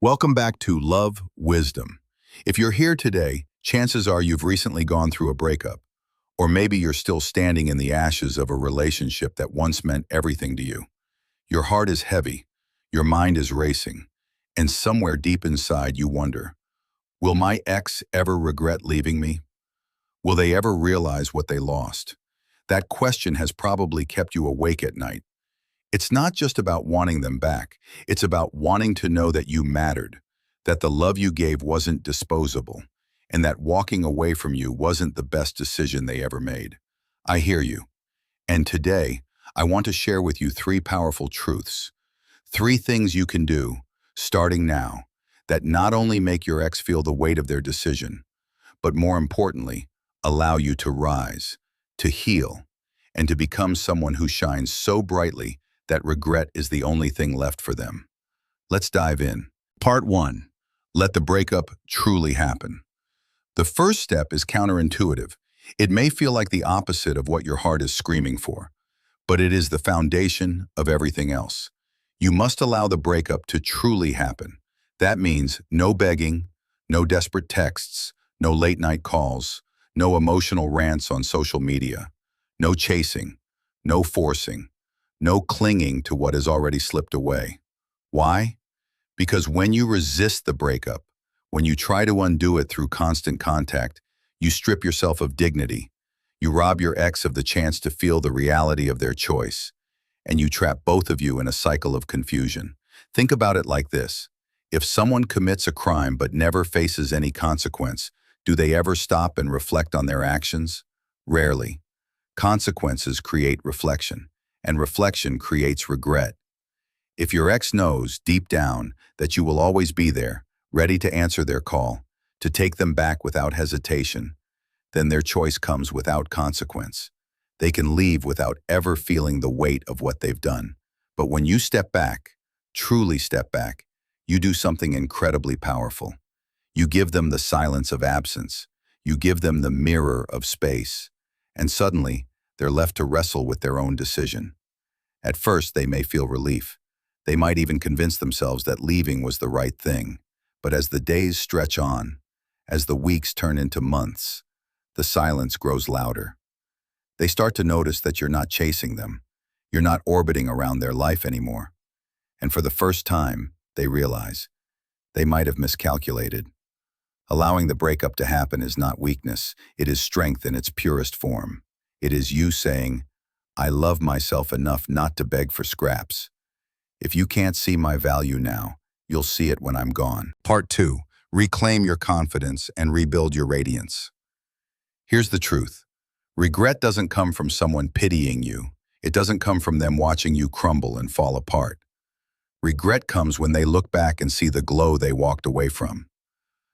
Welcome back to Love Wisdom. If you're here today, chances are you've recently gone through a breakup, or maybe you're still standing in the ashes of a relationship that once meant everything to you. Your heart is heavy, your mind is racing, and somewhere deep inside you wonder, will my ex ever regret leaving me? Will they ever realize what they lost? That question has probably kept you awake at night. It's not just about wanting them back. It's about wanting to know that you mattered, that the love you gave wasn't disposable, and that walking away from you wasn't the best decision they ever made. I hear you. And today, I want to share with you three powerful truths. Three things you can do, starting now, that not only make your ex feel the weight of their decision, but more importantly, allow you to rise, to heal, and to become someone who shines so brightly that regret is the only thing left for them. Let's dive in. Part 1. Let the breakup truly happen. The first step is counterintuitive. It may feel like the opposite of what your heart is screaming for, but it is the foundation of everything else. You must allow the breakup to truly happen. That means no begging, no desperate texts, no late-night calls, no emotional rants on social media, no chasing, no forcing, no clinging to what has already slipped away. Why? Because when you resist the breakup, when you try to undo it through constant contact, you strip yourself of dignity. You rob your ex of the chance to feel the reality of their choice, and you trap both of you in a cycle of confusion. Think about it like this. If someone commits a crime but never faces any consequence, do they ever stop and reflect on their actions? Rarely. Consequences create reflection, and reflection creates regret. If your ex knows, deep down, that you will always be there, ready to answer their call, to take them back without hesitation, then their choice comes without consequence. They can leave without ever feeling the weight of what they've done. But when you step back, truly step back, you do something incredibly powerful. You give them the silence of absence. You give them the mirror of space. And suddenly, they're left to wrestle with their own decision. At first, they may feel relief. They might even convince themselves that leaving was the right thing. But as the days stretch on, as the weeks turn into months, the silence grows louder. They start to notice that you're not chasing them. You're not orbiting around their life anymore. And for the first time, they realize they might have miscalculated. Allowing the breakup to happen is not weakness. It is strength in its purest form. It is you saying, I love myself enough not to beg for scraps. If you can't see my value now, you'll see it when I'm gone. Part 2. Reclaim your confidence and rebuild your radiance. Here's the truth. Regret doesn't come from someone pitying you. It doesn't come from them watching you crumble and fall apart. Regret comes when they look back and see the glow they walked away from.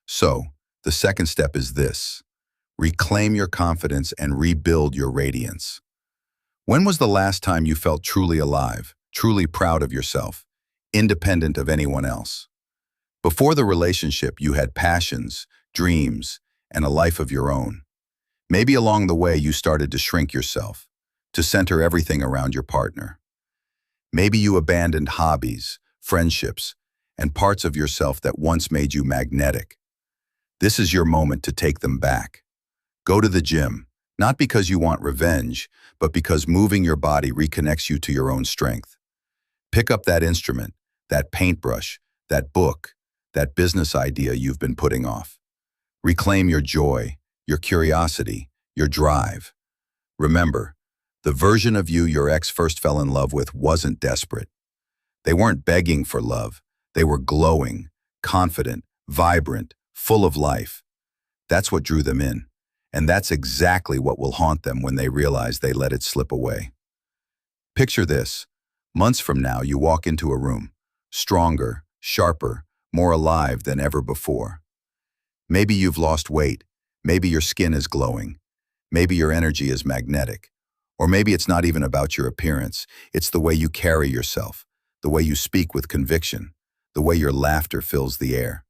So, the second step is this. Reclaim your confidence and rebuild your radiance. When was the last time you felt truly alive, truly proud of yourself, independent of anyone else? Before the relationship, you had passions, dreams, and a life of your own. Maybe along the way you started to shrink yourself, to center everything around your partner. Maybe you abandoned hobbies, friendships, and parts of yourself that once made you magnetic. This is your moment to take them back. Go to the gym, not because you want revenge, but because moving your body reconnects you to your own strength. Pick up that instrument, that paintbrush, that book, that business idea you've been putting off. Reclaim your joy, your curiosity, your drive. Remember, the version of you your ex first fell in love with wasn't desperate. They weren't begging for love. They were glowing, confident, vibrant, full of life. That's what drew them in. And that's exactly what will haunt them when they realize they let it slip away. Picture this. Months from now, you walk into a room, stronger, sharper, more alive than ever before. Maybe you've lost weight. Maybe your skin is glowing. Maybe your energy is magnetic. Or maybe it's not even about your appearance. It's the way you carry yourself, the way you speak with conviction, the way your laughter fills the air.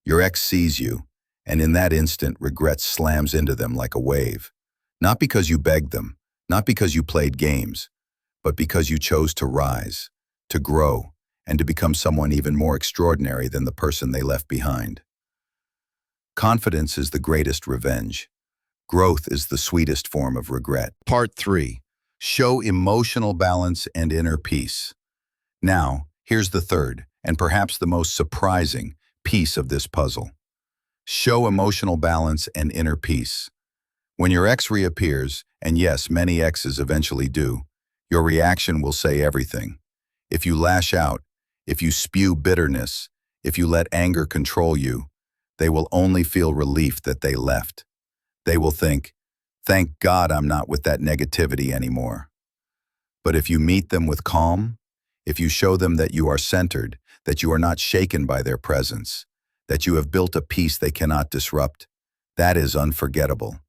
Your ex sees you, and in that instant, regret slams into them like a wave. Not because you begged them, not because you played games, but because you chose to rise, to grow, and to become someone even more extraordinary than the person they left behind. Confidence is the greatest revenge. Growth is the sweetest form of regret. Part 3. Show emotional balance and inner peace. Now, here's the third, and perhaps the most surprising, piece of this puzzle. Show emotional balance and inner peace. When your ex reappears, and yes, many exes eventually do, your reaction will say everything. If you lash out, if you spew bitterness, if you let anger control you, they will only feel relief that they left. They will think, thank God I'm not with that negativity anymore. But if you meet them with calm, if you show them that you are centered, that you are not shaken by their presence, that you have built a peace they cannot disrupt, that is unforgettable.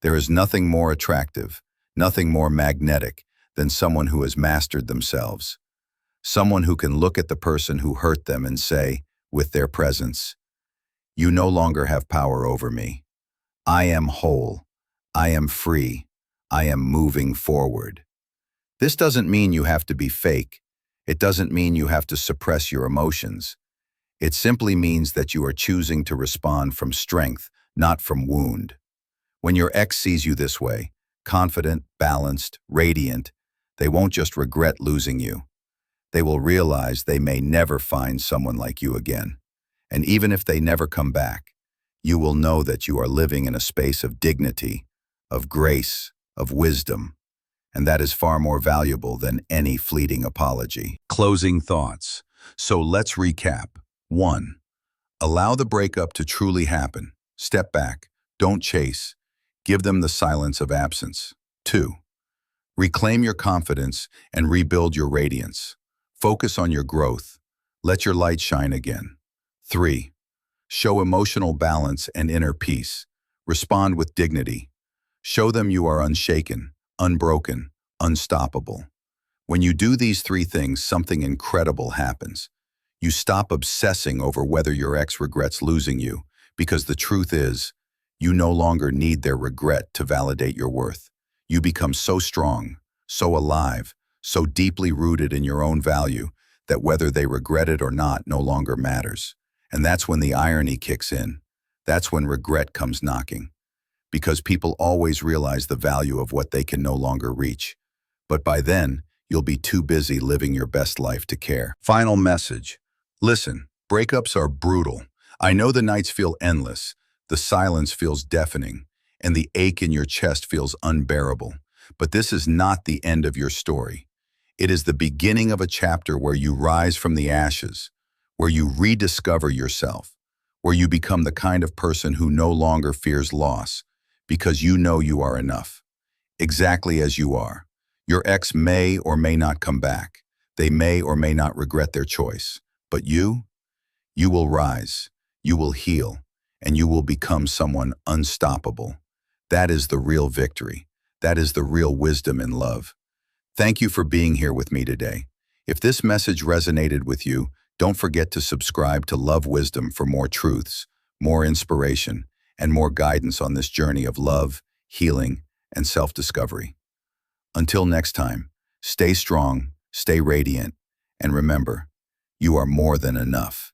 There is nothing more attractive, nothing more magnetic than someone who has mastered themselves. Someone who can look at the person who hurt them and say, with their presence, you no longer have power over me. I am whole. I am free. I am moving forward. This doesn't mean you have to be fake. It doesn't mean you have to suppress your emotions. It simply means that you are choosing to respond from strength, not from wound. When your ex sees you this way, confident, balanced, radiant, they won't just regret losing you. They will realize they may never find someone like you again. And even if they never come back, you will know that you are living in a space of dignity, of grace, of wisdom, and that is far more valuable than any fleeting apology. Closing thoughts. So let's recap. 1. Allow the breakup to truly happen. Step back. Don't chase. Give them the silence of absence. 2. Reclaim your confidence and rebuild your radiance. Focus on your growth. Let your light shine again. 3. Show emotional balance and inner peace. Respond with dignity. Show them you are unshaken, unbroken, unstoppable. When you do these 3 things, something incredible happens. You stop obsessing over whether your ex regrets losing you, because the truth is, you no longer need their regret to validate your worth. You become so strong, so alive, so deeply rooted in your own value that whether they regret it or not no longer matters. And that's when the irony kicks in. That's when regret comes knocking. Because people always realize the value of what they can no longer reach. But by then, you'll be too busy living your best life to care. Final message. Listen, breakups are brutal. I know the nights feel endless, the silence feels deafening, and the ache in your chest feels unbearable. But this is not the end of your story. It is the beginning of a chapter where you rise from the ashes, where you rediscover yourself, where you become the kind of person who no longer fears loss, because you know you are enough, exactly as you are. Your ex may or may not come back. They may or may not regret their choice. But you will rise, you will heal, and you will become someone unstoppable. That is the real victory. That is the real wisdom in love. Thank you for being here with me today. If this message resonated with you, don't forget to subscribe to Love Wisdom for more truths, more inspiration, and more guidance on this journey of love, healing, and self-discovery. Until next time, stay strong, stay radiant, and remember, you are more than enough.